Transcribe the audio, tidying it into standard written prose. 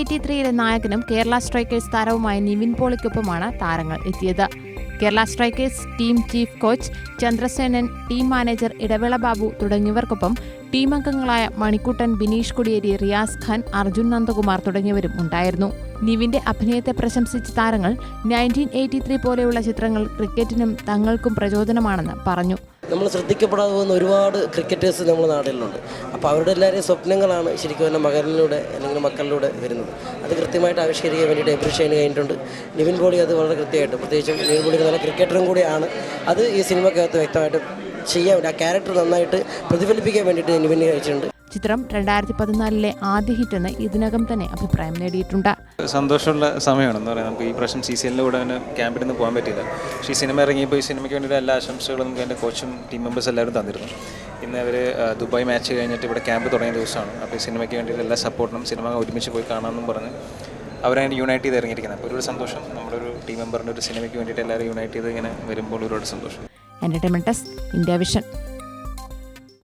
1983 നായകനും കേരള സ്ട്രൈക്കേഴ്സ് താരവുമായ നിവിൻ പോളിക്കൊപ്പമാണ് താരങ്ങൾ എത്തിയത്. Kerala strikers team chief coach Chandrasenan, team manager Idavela Babu തുടങ്ങിയവർക്കൊപ്പം team അംഗങ്ങളായ മണിക്കുട്ടൻ, ബിനീഷ് കൊടിയേരി, റിയാസ് ഖാൻ, അർജുൻ നന്ദകുമാർ തുടങ്ങിയവരും ഉണ്ടായിരുന്നു. നിവിന്റെ അഭിനയത്തെ പ്രശംസിച്ച താരങ്ങൾ 1983 പോലെയുള്ള ചിത്രങ്ങൾ ക്രിക്കറ്റിനും തങ്ങൾക്കും പ്രചോദനമാണെന്ന് പറഞ്ഞു. നമ്മൾ ശ്രദ്ധിക്കപ്പെടാതെ പോകുന്ന ഒരുപാട് ക്രിക്കറ്റേഴ്സ് നമ്മുടെ നാട്ടിലുണ്ട്. അപ്പോൾ അവരുടെ എല്ലാവരെയും സ്വപ്നങ്ങളാണ് ശരിക്കും എൻ്റെ മകനിലൂടെ അല്ലെങ്കിൽ മക്കളിലൂടെ വരുന്നത്. അത് കൃത്യമായിട്ട് ആവിഷ്കരിക്കാൻ വേണ്ടിയിട്ട് എപ്രിഷ്യേറ്റ് കഴിഞ്ഞിട്ടുണ്ട് നിവിൻ പോളി. അത് വളരെ കൃത്യമായിട്ട്, പ്രത്യേകിച്ചും നിവിൻ പോളി നല്ല ക്രിക്കറ്ററും കൂടിയാണ്. അത് ഈ സിനിമക്കകത്ത് വ്യക്തമായിട്ട് ചെയ്യാൻ വേണ്ടി, ആ ക്യാരക്ടർ നന്നായിട്ട് പ്രതിഫലിപ്പിക്കാൻ വേണ്ടിയിട്ട് നിവിൻ കഴിച്ചിട്ടുണ്ട്. ചിത്രം 2014 ആദ്യ ഹിറ്റെന്ന് ഇതിനകം തന്നെ അഭിപ്രായം നേടിയിട്ടുണ്ട്. സന്തോഷമുള്ള സമയമാണെന്ന് പറയാം. നമുക്ക് ഈ പ്രാവശ്യം CCLൻ്റെ കൂടെ തന്നെ ക്യാമ്പിൽ നിന്ന് പോകാൻ പറ്റില്ല. പക്ഷേ ഈ സിനിമ ഇറങ്ങിയപ്പോൾ ഈ സിനിമയ്ക്ക് വേണ്ടിയിട്ട് എല്ലാ ആശംസകളും നമുക്ക് എൻ്റെ കോച്ചും ടീം മെമ്പേഴ്സ് എല്ലാവരും തന്നിരുന്നു. ഇന്ന് അവർ ദുബായ് മാച്ച് കഴിഞ്ഞിട്ട് ഇവിടെ ക്യാമ്പ് തുടങ്ങിയ ദിവസമാണ്. അപ്പോൾ ഈ സിനിമയ്ക്ക് വേണ്ടിയിട്ട് എല്ലാ സപ്പോർട്ടിനും സിനിമ ഒരുമിച്ച് പോയി കാണാമെന്നും പറഞ്ഞ് അവരങ്ങനെ യുണൈറ്റ് ചെയ്ത് ഇറങ്ങിയിരിക്കുന്നത്. അപ്പോൾ ഒരുപാട് സന്തോഷം. നമ്മുടെ ഒരു ടീം മെമ്പറിൻ്റെ ഒരു സിനിമയ്ക്ക് വേണ്ടിയിട്ട് എല്ലാവരും യുണൈറ്റ് ചെയ്ത് ഇങ്ങനെ വരുമ്പോൾ ഒരുപാട് സന്തോഷം. Entertainment desk, India vision.